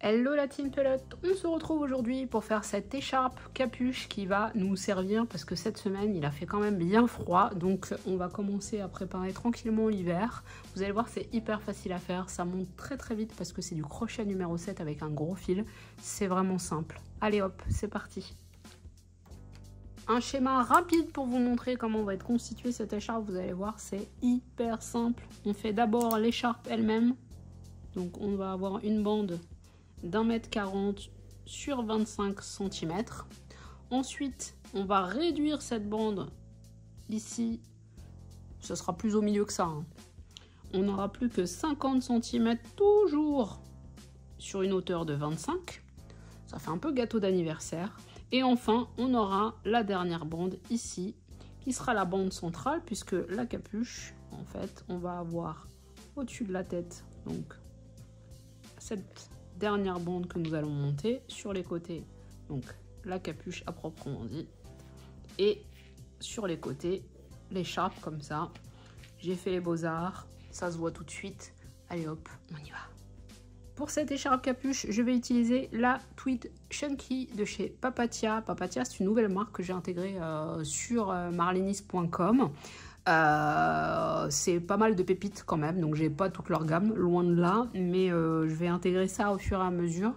Hello la team pelote, on se retrouve aujourd'hui pour faire cette écharpe capuche qui va nous servir parce que cette semaine il a fait quand même bien froid, donc on va commencer à préparer tranquillement l'hiver. Vous allez voir, c'est hyper facile à faire, ça monte très vite parce que c'est du crochet numéro 7 avec un gros fil, c'est vraiment simple. Allez hop, c'est parti. Un schéma rapide pour vous montrer comment va être constituée cette écharpe, vous allez voir, c'est hyper simple. On fait d'abord l'écharpe elle-même, donc on va avoir une bande d'1,40 m sur 25 cm. Ensuite, on va réduire cette bande ici. Ce sera plus au milieu que ça. On n'aura plus que 50 cm toujours sur une hauteur de 25. Ça fait un peu gâteau d'anniversaire. Et enfin, on aura la dernière bande ici, qui sera la bande centrale, puisque la capuche, en fait, on va avoir au-dessus de la tête, donc cette dernière bande que nous allons monter sur les côtés, donc la capuche à proprement dit, et sur les côtés l'écharpe comme ça. J'ai fait les beaux-arts, ça se voit tout de suite. Allez hop, on y va. Pour cette écharpe capuche, je vais utiliser la Tweed Chunky de chez Papatia. Papatia, c'est une nouvelle marque que j'ai intégrée sur marlinis.com. C'est pas mal de pépites quand même, donc j'ai pas toute leur gamme, loin de là, mais je vais intégrer ça au fur et à mesure.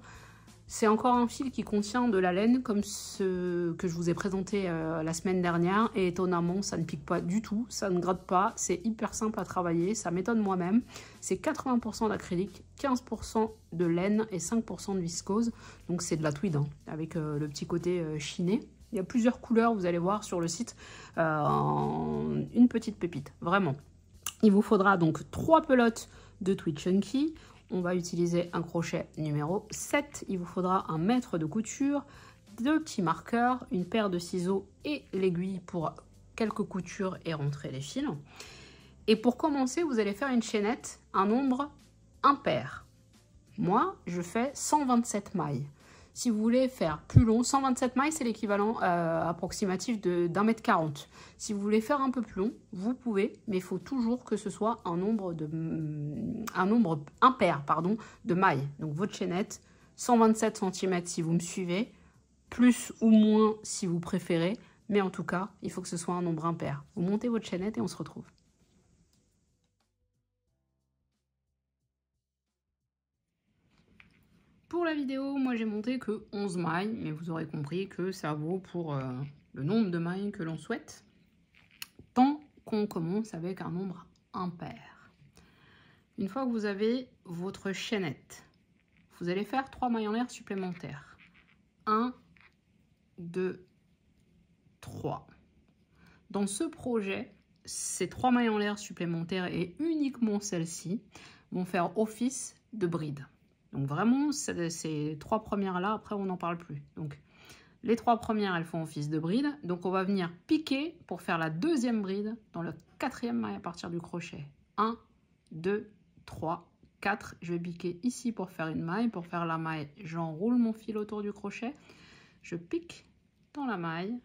C'est encore un fil qui contient de la laine comme ce que je vous ai présenté la semaine dernière, et étonnamment ça ne pique pas du tout, ça ne gratte pas, c'est hyper simple à travailler, ça m'étonne moi-même. C'est 80% d'acrylique, 15% de laine et 5% de viscose, donc c'est de la tweed avec le petit côté chiné. Il y a plusieurs couleurs, vous allez voir sur le site, une petite pépite, vraiment. Il vous faudra donc 3 pelotes de Tweed Chunky. On va utiliser un crochet numéro 7. Il vous faudra un mètre de couture, 2 petits marqueurs, une paire de ciseaux et l'aiguille pour quelques coutures et rentrer les fils. Et pour commencer, vous allez faire une chaînette, un nombre impair. Moi, je fais 127 mailles. Si vous voulez faire plus long, 127 mailles, c'est l'équivalent approximatif d'1,40 m. Si vous voulez faire un peu plus long, vous pouvez, mais il faut toujours que ce soit un nombre impair de mailles. Donc votre chaînette, 127 cm si vous me suivez, plus ou moins si vous préférez, mais en tout cas, il faut que ce soit un nombre impair. Vous montez votre chaînette et on se retrouve. Pour la vidéo, moi j'ai monté que 11 mailles, mais vous aurez compris que ça vaut pour le nombre de mailles que l'on souhaite, tant qu'on commence avec un nombre impair. Une fois que vous avez votre chaînette, vous allez faire 3 mailles en l'air supplémentaires. 1, 2, 3. Dans ce projet, ces 3 mailles en l'air supplémentaires et uniquement celles-ci vont faire office de bride. Donc vraiment, ces 3 premières-là, après on n'en parle plus. Donc les 3 premières, elles font office de bride. Donc on va venir piquer pour faire la deuxième bride dans le 4e maille à partir du crochet. 1, 2, 3, 4. Je vais piquer ici pour faire une maille. Pour faire la maille, j'enroule mon fil autour du crochet. Je pique dans la maille.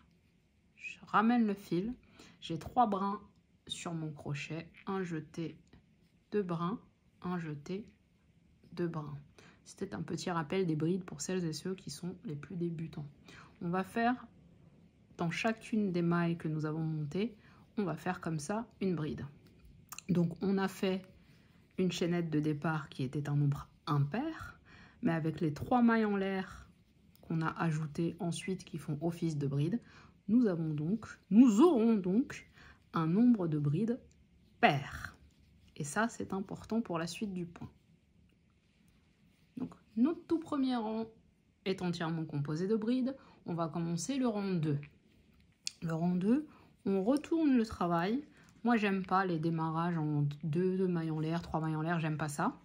Je ramène le fil. J'ai 3 brins sur mon crochet. Un jeté, 2 brins. Un jeté, 2 brins. C'était un petit rappel des brides pour celles et ceux qui sont les plus débutants. On va faire, dans chacune des mailles que nous avons montées, on va faire comme ça une bride. Donc on a fait une chaînette de départ qui était un nombre impair, mais avec les 3 mailles en l'air qu'on a ajoutées ensuite qui font office de bride, nous aurons donc un nombre de brides pair. Et ça, c'est important pour la suite du point. Donc, notre tout premier rang est entièrement composé de brides. On va commencer le rang 2. Le rang 2, on retourne le travail. Moi, j'aime pas les démarrages en 2 mailles en l'air, 3 mailles en l'air, j'aime pas ça.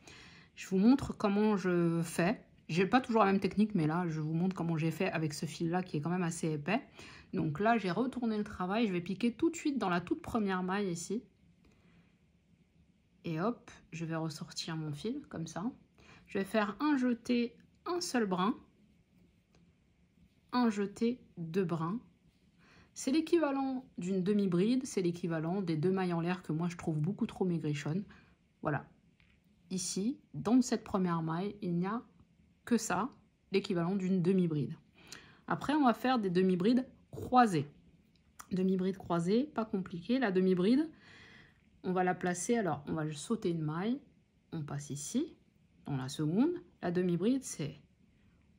Je vous montre comment je fais. J'ai pas toujours la même technique, mais là, je vous montre comment j'ai fait avec ce fil-là qui est quand même assez épais. Donc là, j'ai retourné le travail. Je vais piquer tout de suite dans la toute première maille ici. Et hop, je vais ressortir mon fil comme ça. Je vais faire un jeté, un seul brin, un jeté, 2 brins. C'est l'équivalent d'une demi-bride, c'est l'équivalent des 2 mailles en l'air que moi je trouve beaucoup trop maigrichonnes. Voilà. Ici, dans cette première maille, il n'y a que ça, l'équivalent d'une demi-bride. Après, on va faire des demi-brides croisées. Demi-bride croisée, pas compliqué. La demi-bride, on va la placer, alors on va sauter une maille, on passe ici, dans la seconde. La demi-bride, c'est,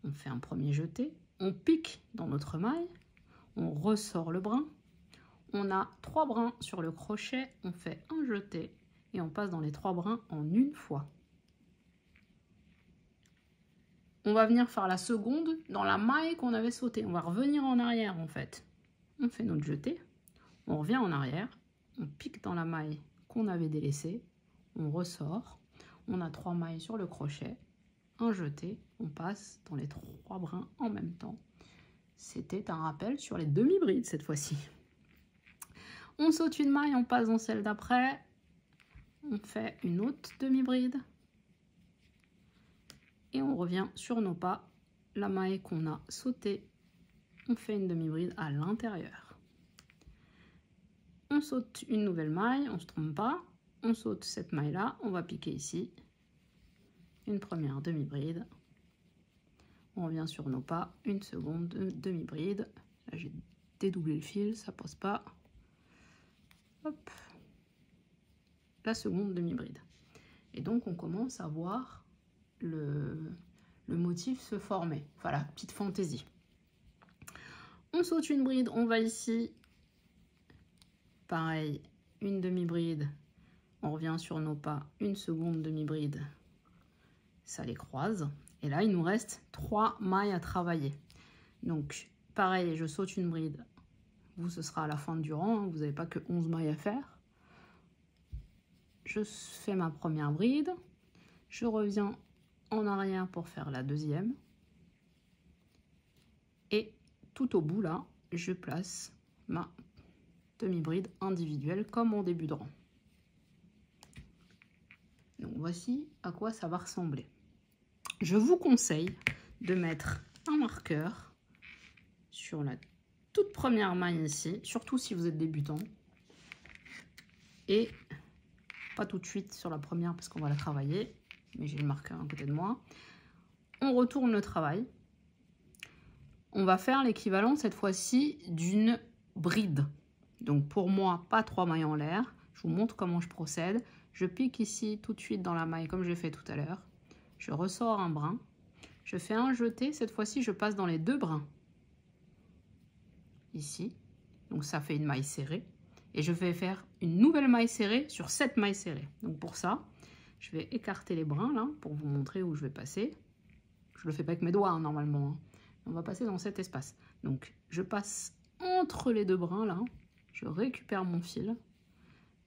on fait un premier jeté, on pique dans notre maille, on ressort le brin, on a 3 brins sur le crochet, on fait un jeté et on passe dans les 3 brins en une fois. On va venir faire la seconde dans la maille qu'on avait sautée. On va revenir en arrière en fait. On fait notre jeté, on revient en arrière, on pique dans la maille qu'on avait délaissée, on ressort, on a 3 mailles sur le crochet, un jeté, on passe dans les 3 brins en même temps. C'était un rappel sur les demi-brides cette fois-ci. On saute une maille, on passe dans celle d'après, on fait une autre demi-bride et on revient sur nos pas. La maille qu'on a sautée, on fait une demi-bride à l'intérieur. On saute une nouvelle maille, on ne se trompe pas, on saute cette maille-là, on va piquer ici, une première demi-bride, on revient sur nos pas, une seconde demi-bride, là j'ai dédoublé le fil, ça passe pas, hop, la seconde demi-bride. Et donc on commence à voir le motif se former, enfin la petite fantaisie. On saute une bride, on va ici, pareil, une demi-bride, on revient sur nos pas, une seconde demi-bride, ça les croise. Et là, il nous reste 3 mailles à travailler. Donc, pareil, je saute une bride. Vous, ce sera à la fin du rang, hein, vous n'avez pas que 11 mailles à faire. Je fais ma première bride, je reviens en arrière pour faire la deuxième. Et tout au bout, là, je place ma demi-bride individuelle comme en début de rang. Donc voici à quoi ça va ressembler. Je vous conseille de mettre un marqueur sur la toute première maille ici, surtout si vous êtes débutant. Et pas tout de suite sur la première parce qu'on va la travailler, mais j'ai le marqueur à côté de moi. On retourne le travail. On va faire l'équivalent cette fois-ci d'une bride. Donc pour moi, pas 3 mailles en l'air. Je vous montre comment je procède. Je pique ici tout de suite dans la maille comme j'ai fait tout à l'heure. Je ressors un brin. Je fais un jeté. Cette fois-ci, je passe dans les 2 brins. Ici. Donc ça fait une maille serrée. Et je vais faire une nouvelle maille serrée sur cette maille serrée. Donc pour ça, je vais écarter les brins là pour vous montrer où je vais passer. Je le fais pas avec mes doigts hein, normalement. Hein. On va passer dans cet espace. Donc je passe entre les 2 brins là. Je récupère mon fil.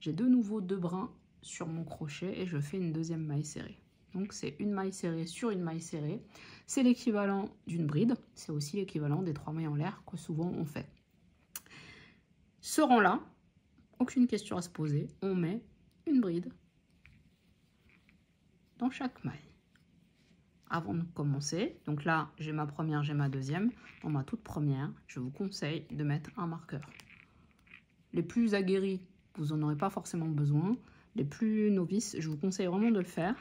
J'ai de nouveau 2 brins sur mon crochet et je fais une deuxième maille serrée. Donc c'est une maille serrée sur une maille serrée. C'est l'équivalent d'une bride. C'est aussi l'équivalent des 3 mailles en l'air que souvent on fait. Ce rang là, aucune question à se poser. On met une bride dans chaque maille. Avant de commencer, donc là j'ai ma première, j'ai ma deuxième. Dans ma toute première, je vous conseille de mettre un marqueur. Les plus aguerris, vous n'en aurez pas forcément besoin. Les plus novices, je vous conseille vraiment de le faire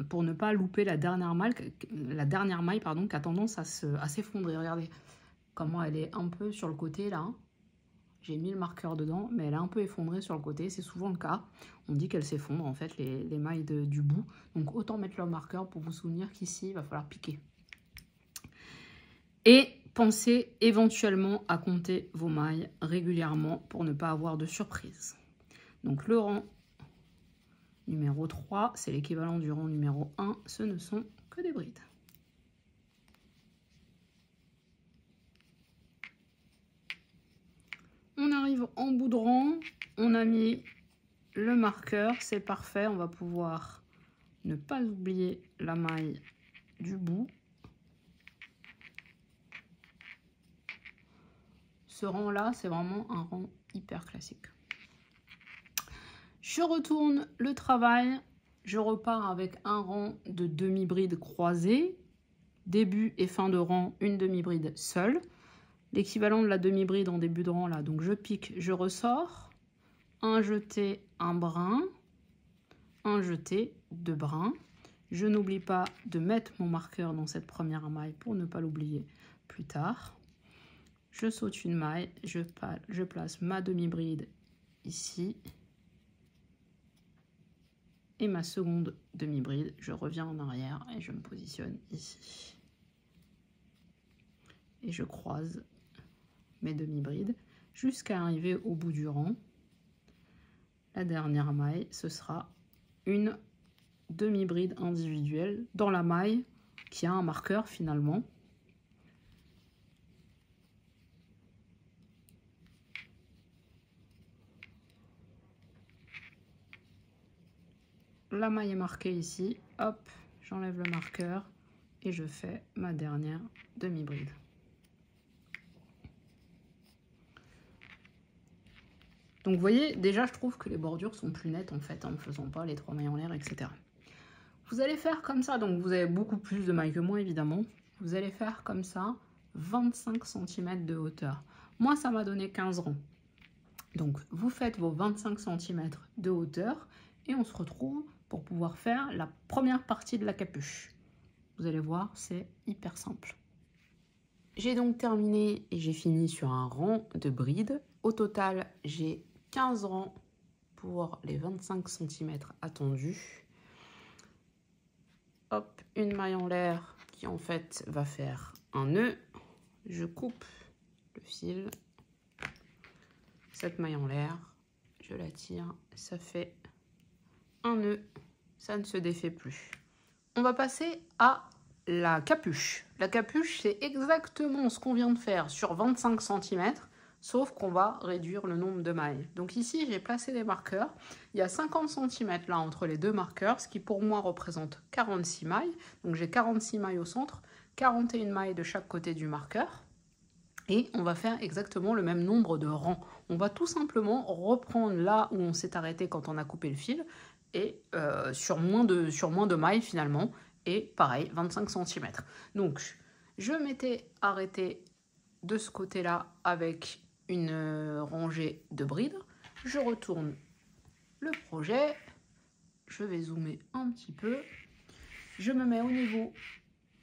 pour ne pas louper la dernière maille qui a tendance à s'effondrer. Regardez comment elle est un peu sur le côté là. J'ai mis le marqueur dedans, mais elle est un peu effondrée sur le côté. C'est souvent le cas. On dit qu'elle s'effondre en fait, les mailles du bout. Donc autant mettre le marqueur pour vous souvenir qu'ici, il va falloir piquer. Et pensez éventuellement à compter vos mailles régulièrement pour ne pas avoir de surprise. Donc le rang numéro 3, c'est l'équivalent du rang numéro 1. Ce ne sont que des brides. On arrive en bout de rang, on a mis le marqueur, c'est parfait. On va pouvoir ne pas oublier la maille du bout. Ce rang-là, c'est vraiment un rang hyper classique. Je retourne le travail. Je repars avec un rang de demi-bride croisée. Début et fin de rang, une demi-bride seule. L'équivalent de la demi-bride en début de rang là. Donc je pique, je ressors. Un jeté, un brin. Un jeté, 2 brins. Je n'oublie pas de mettre mon marqueur dans cette première maille pour ne pas l'oublier plus tard. Je saute une maille, je place ma demi-bride ici. Et ma seconde demi-bride, je reviens en arrière et je me positionne ici. Et je croise mes demi-brides jusqu'à arriver au bout du rang. La dernière maille, ce sera une demi-bride individuelle dans la maille qui a un marqueur finalement. La maille est marquée ici, hop, j'enlève le marqueur et je fais ma dernière demi-bride. Donc vous voyez, déjà je trouve que les bordures sont plus nettes en fait, en ne faisant pas les 3 mailles en l'air, etc. Vous allez faire comme ça, donc vous avez beaucoup plus de mailles que moi évidemment. Vous allez faire comme ça 25 cm de hauteur. Moi ça m'a donné 15 rangs. Donc vous faites vos 25 cm de hauteur et on se retrouve pour pouvoir faire la première partie de la capuche. Vous allez voir, c'est hyper simple. J'ai donc terminé et j'ai fini sur un rang de brides. Au total, j'ai 15 rangs pour les 25 cm attendus. Hop, une maille en l'air qui en fait va faire un nœud. Je coupe le fil. Cette maille en l'air, je la tire, ça fait un nœud, ça ne se défait plus. On va passer à la capuche. La capuche, c'est exactement ce qu'on vient de faire sur 25 cm, sauf qu'on va réduire le nombre de mailles. Donc ici, j'ai placé des marqueurs. Il y a 50 cm là entre les deux marqueurs, ce qui pour moi représente 46 mailles. Donc j'ai 46 mailles au centre, 41 mailles de chaque côté du marqueur. Et on va faire exactement le même nombre de rangs. On va tout simplement reprendre là où on s'est arrêté quand on a coupé le fil, et sur moins de mailles finalement, et pareil, 25 cm. Donc, je m'étais arrêtée de ce côté-là avec une rangée de brides. Je retourne le projet, je vais zoomer un petit peu. Je me mets au niveau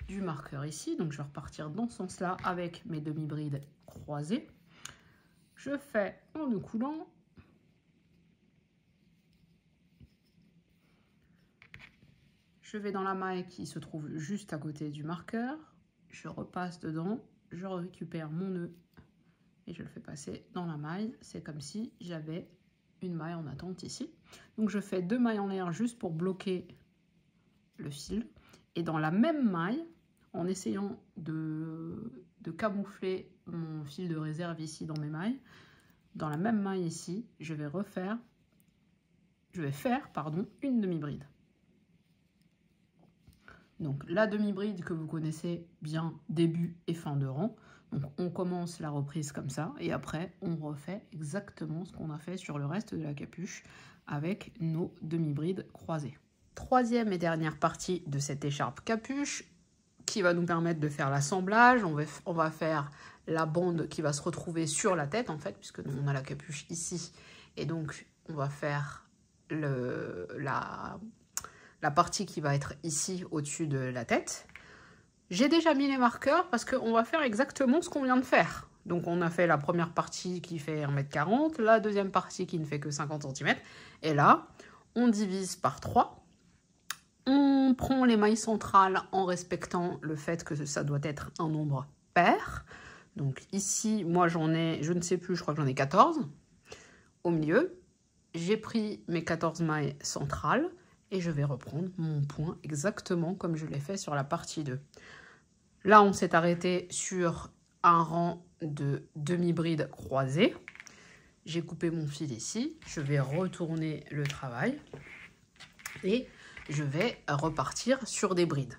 du marqueur ici, donc je vais repartir dans ce sens-là avec mes demi-brides croisées. Je fais un nœud coulant. Je vais dans la maille qui se trouve juste à côté du marqueur. Je repasse dedans, je récupère mon nœud et je le fais passer dans la maille. C'est comme si j'avais une maille en attente ici. Donc je fais 2 mailles en l'air juste pour bloquer le fil. Et dans la même maille, en essayant de camoufler mon fil de réserve ici dans mes mailles, dans la même maille ici, je vais faire une demi-bride. Donc la demi-bride que vous connaissez bien, début et fin de rang. Donc on commence la reprise comme ça et après on refait exactement ce qu'on a fait sur le reste de la capuche avec nos demi-brides croisées. Troisième et dernière partie de cette écharpe capuche qui va nous permettre de faire l'assemblage. On va faire la bande qui va se retrouver sur la tête en fait, puisque on a la capuche ici. Et donc on va faire la partie qui va être ici au-dessus de la tête. J'ai déjà mis les marqueurs parce qu'on va faire exactement ce qu'on vient de faire. Donc on a fait la première partie qui fait 1,40 m, la deuxième partie qui ne fait que 50 cm. Et là, on divise par 3. On prend les mailles centrales en respectant le fait que ça doit être un nombre pair. Donc ici, moi j'en ai, je ne sais plus, je crois que j'en ai 14 au milieu. J'ai pris mes 14 mailles centrales et je vais reprendre mon point exactement comme je l'ai fait sur la partie 2. Là, on s'est arrêté sur un rang de demi-bride croisée. J'ai coupé mon fil ici. Je vais retourner le travail et je vais repartir sur des brides.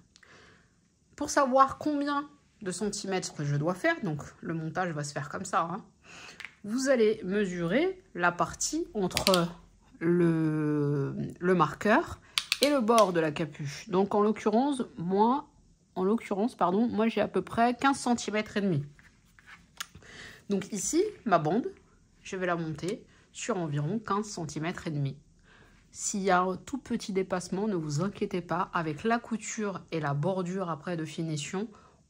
Pour savoir combien de centimètres je dois faire, donc le montage va se faire comme ça, hein, vous allez mesurer la partie entre le marqueur et le bord de la capuche. Donc en l'occurrence, moi j'ai à peu près 15 cm et demi. Donc ici, ma bande, je vais la monter sur environ 15 cm et demi. S'il y a un tout petit dépassement, ne vous inquiétez pas. Avec la couture et la bordure après de finition,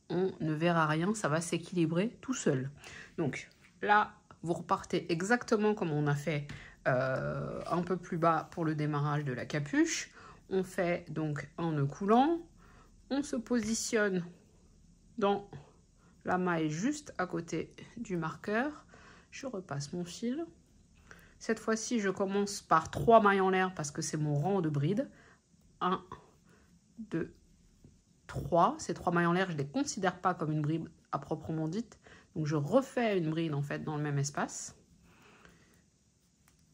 on ne verra rien. Ça va s'équilibrer tout seul. Donc là, vous repartez exactement comme on a fait un peu plus bas pour le démarrage de la capuche. On fait donc un nœud coulant. On se positionne dans la maille juste à côté du marqueur. Je repasse mon fil. Cette fois-ci, je commence par 3 mailles en l'air parce que c'est mon rang de bride. 1, 2, 3. Ces 3 mailles en l'air, je ne les considère pas comme une bride à proprement dite. Donc, je refais une bride en fait dans le même espace.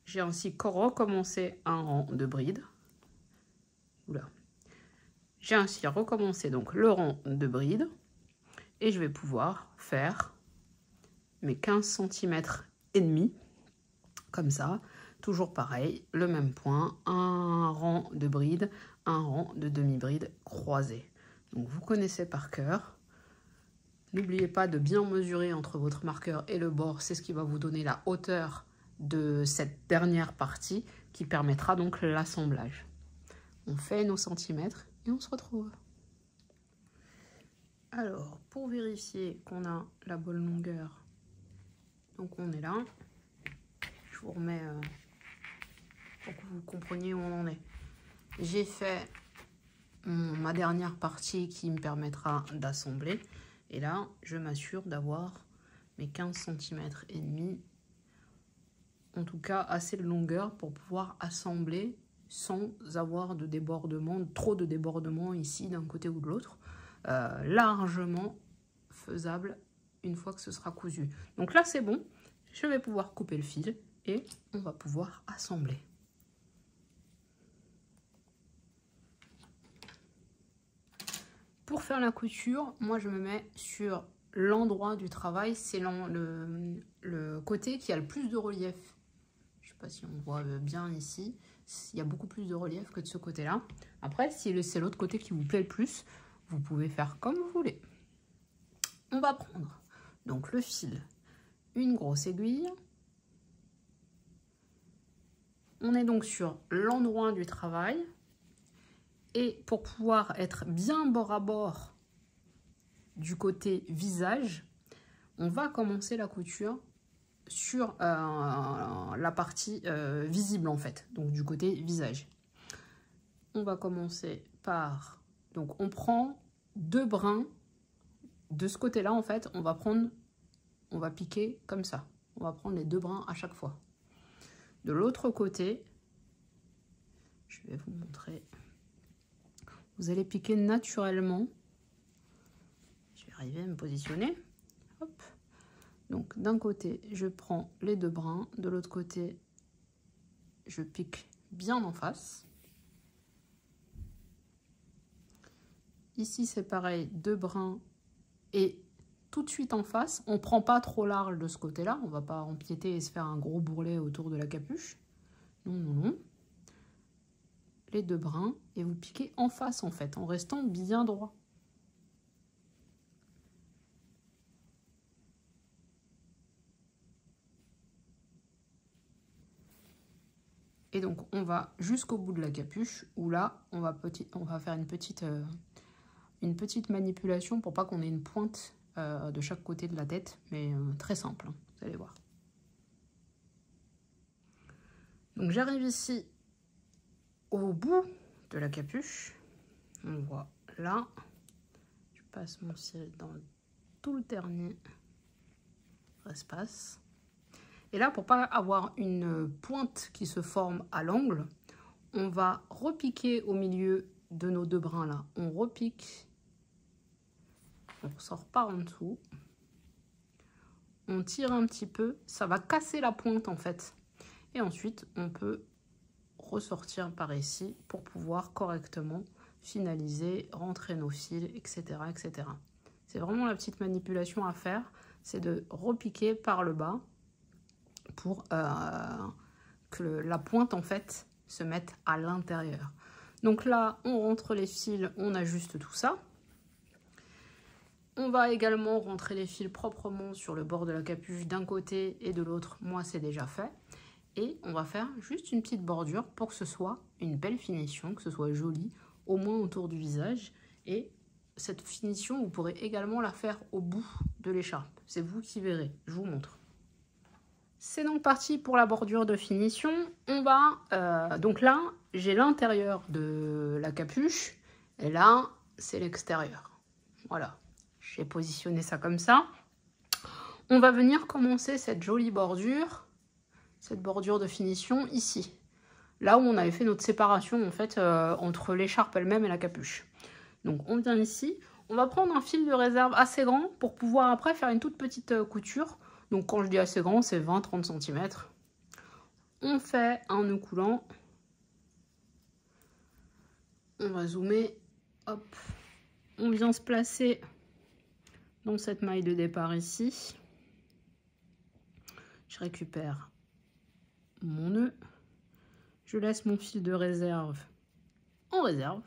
J'ai ainsi recommencé un rang de bride. Oula. J'ai ainsi recommencé donc le rang de bride. Et je vais pouvoir faire mes 15 cm et demi. Comme ça, toujours pareil, le même point, un rang de bride, un rang de demi-bride croisé. Donc vous connaissez par cœur. N'oubliez pas de bien mesurer entre votre marqueur et le bord, c'est ce qui va vous donner la hauteur de cette dernière partie qui permettra donc l'assemblage. On fait nos centimètres et on se retrouve. Alors, pour vérifier qu'on a la bonne longueur, donc on est là. Je vous remets pour que vous compreniez où on en est. J'ai fait ma dernière partie qui me permettra d'assembler. Et là, je m'assure d'avoir mes 15 cm et demi, en tout cas assez de longueur pour pouvoir assembler sans avoir de débordement, trop de débordement ici d'un côté ou de l'autre. Largement faisable une fois que ce sera cousu. Donc là, c'est bon. Je vais pouvoir couper le fil. Et on va pouvoir assembler. Pour faire la couture, moi je me mets sur l'endroit du travail, c'est le côté qui a le plus de relief. Je ne sais pas si on voit bien ici, il y a beaucoup plus de relief que de ce côté-là. Après, si c'est l'autre côté qui vous plaît le plus, vous pouvez faire comme vous voulez. On va prendre donc le fil, une grosse aiguille. On est donc sur l'endroit du travail et pour pouvoir être bien bord à bord du côté visage, on va commencer la couture sur la partie visible en fait, donc du côté visage. On va commencer par, donc on prend 2 brins de ce côté-là en fait, on va piquer comme ça, on va prendre les 2 brins à chaque fois. De l'autre côté, je vais vous montrer. Vous allez piquer naturellement. Je vais arriver à me positionner. Hop. Donc d'un côté, je prends les 2 brins. De l'autre côté, je pique bien en face. Ici, c'est pareil, 2 brins et tout de suite en face. On ne prend pas trop large de ce côté-là. On ne va pas empiéter et se faire un gros bourrelet autour de la capuche. Non, non, non. Les 2 brins et vous piquez en face en fait, en restant bien droit. Et donc on va jusqu'au bout de la capuche où là on va faire une petite manipulation pour pas qu'on ait une pointe de chaque côté de la tête, mais très simple, hein, vous allez voir. Donc j'arrive ici au bout de la capuche, on voit là, je passe mon cil dans tout le dernier espace. Et là, pour pas avoir une pointe qui se forme à l'angle, on va repiquer au milieu de nos 2 brins là. On repique, on ressort pas en dessous, on tire un petit peu, ça va casser la pointe en fait. Et ensuite, on peut ressortir par ici pour pouvoir correctement finaliser, rentrer nos fils, etc. etc. C'est vraiment la petite manipulation à faire, c'est de repiquer par le bas pour que la pointe en fait se mette à l'intérieur. Donc là, on rentre les fils, on ajuste tout ça. On va également rentrer les fils proprement sur le bord de la capuche d'un côté et de l'autre. Moi, c'est déjà fait. Et on va faire juste une petite bordure pour que ce soit une belle finition, que ce soit joli, au moins autour du visage. Et cette finition, vous pourrez également la faire au bout de l'écharpe. C'est vous qui verrez, je vous montre. C'est donc parti pour la bordure de finition. On va, donc là, j'ai l'intérieur de la capuche et là, c'est l'extérieur. Voilà, j'ai positionné ça comme ça. On va venir commencer cette jolie bordure, cette bordure de finition ici. Là où on avait fait notre séparation en fait entre l'écharpe elle-même et la capuche. Donc on vient ici, on va prendre un fil de réserve assez grand pour pouvoir après faire une toute petite couture. Donc quand je dis assez grand, c'est 20-30 cm. On fait un nœud coulant. On va zoomer. Hop. On vient se placer dans cette maille de départ ici. Je récupère mon nœud. Je laisse mon fil de réserve en réserve.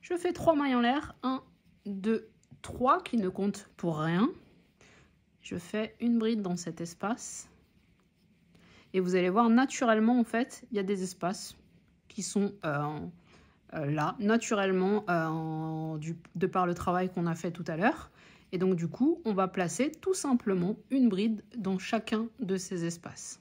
Je fais 3 mailles en l'air. 1, 2, 3 qui ne comptent pour rien. Je fais une bride dans cet espace. Et vous allez voir naturellement, en fait, il y a des espaces qui sont là, naturellement, de par le travail qu'on a fait tout à l'heure. Et donc, du coup, on va placer tout simplement une bride dans chacun de ces espaces.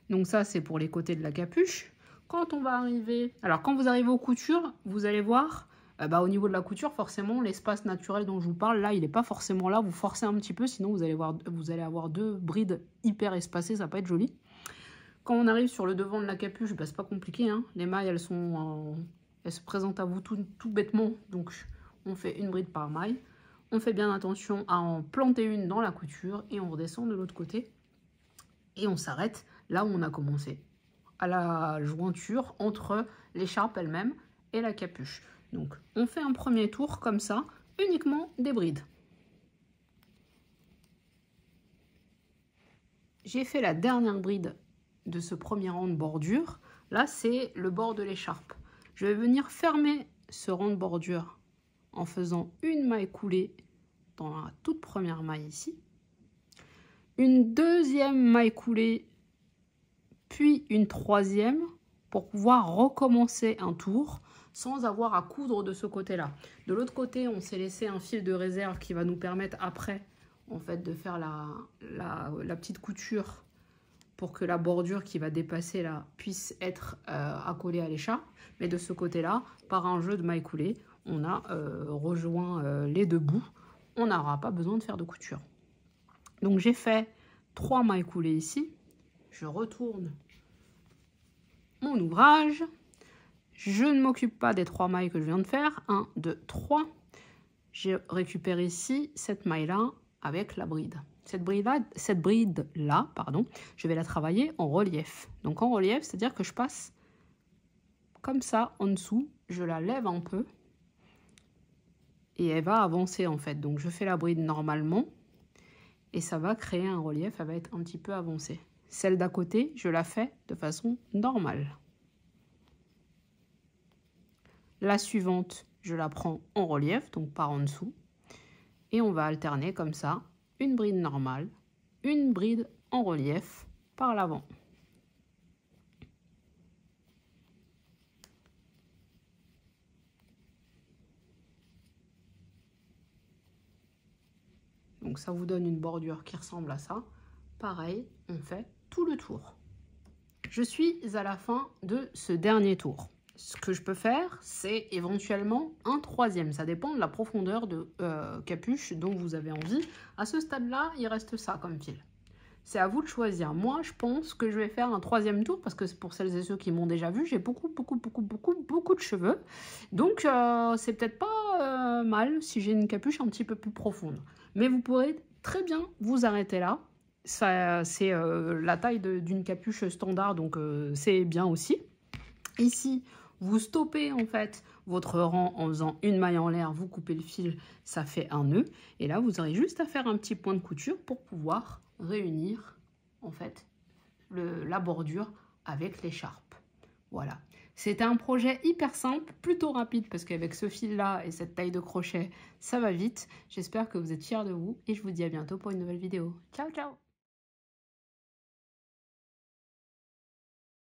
Donc ça, c'est pour les côtés de la capuche. Quand on va arriver... Alors, quand vous arrivez aux coutures, vous allez voir... au niveau de la couture, forcément, l'espace naturel dont je vous parle, là, il n'est pas forcément là. Vous forcez un petit peu, sinon vous allez avoir deux brides hyper espacées, ça va pas être joli. Quand on arrive sur le devant de la capuche, c'est pas compliqué, hein. Les mailles, elles se présentent à vous tout bêtement. Donc, on fait une bride par maille. On fait bien attention à en planter une dans la couture et on redescend de l'autre côté. Et on s'arrête là où on a commencé, à la jointure entre l'écharpe elle-même et la capuche. Donc, on fait un premier tour comme ça, uniquement des brides. J'ai fait la dernière bride de ce premier rang de bordure. Là, c'est le bord de l'écharpe. Je vais venir fermer ce rang de bordure en faisant une maille coulée dans la toute première maille ici. Une deuxième maille coulée, puis une troisième pour pouvoir recommencer un tour sans avoir à coudre de ce côté-là. De l'autre côté, on s'est laissé un fil de réserve qui va nous permettre après en fait, de faire la petite couture pour que la bordure qui va dépasser là puisse être accolée à l'écharpe. Mais de ce côté-là, par un jeu de mailles coulées, on a rejoint les deux bouts. On n'aura pas besoin de faire de couture. Donc j'ai fait 3 mailles coulées ici. Je retourne mon ouvrage. Je ne m'occupe pas des 3 mailles que je viens de faire. 1, 2, 3. Je récupère ici cette maille-là avec la bride. Cette bride-là, pardon, je vais la travailler en relief. Donc en relief, c'est-à-dire que je passe comme ça en dessous. Je la lève un peu. Et elle va avancer en fait. Donc je fais la bride normalement. Et ça va créer un relief. Elle va être un petit peu avancée. Celle d'à côté, je la fais de façon normale. La suivante, je la prends en relief, donc par en dessous. Et on va alterner comme ça, une bride normale, une bride en relief par l'avant. Donc ça vous donne une bordure qui ressemble à ça. Pareil, on fait tout le tour. Je suis à la fin de ce dernier tour. Ce que je peux faire, c'est éventuellement un troisième. Ça dépend de la profondeur de capuche dont vous avez envie. À ce stade-là, il reste ça comme fil. C'est à vous de choisir. Moi, je pense que je vais faire un troisième tour parce que pour celles et ceux qui m'ont déjà vu, j'ai beaucoup de cheveux. Donc, c'est peut-être pas mal si j'ai une capuche un petit peu plus profonde. Mais vous pourrez très bien vous arrêter là. C'est la taille d'une capuche standard, donc c'est bien aussi. Ici, vous stoppez en fait votre rang en faisant une maille en l'air, vous coupez le fil, ça fait un nœud. Et là, vous aurez juste à faire un petit point de couture pour pouvoir réunir en fait la bordure avec l'écharpe. Voilà. C'était un projet hyper simple, plutôt rapide parce qu'avec ce fil-là et cette taille de crochet, ça va vite. J'espère que vous êtes fiers de vous et je vous dis à bientôt pour une nouvelle vidéo. Ciao, ciao!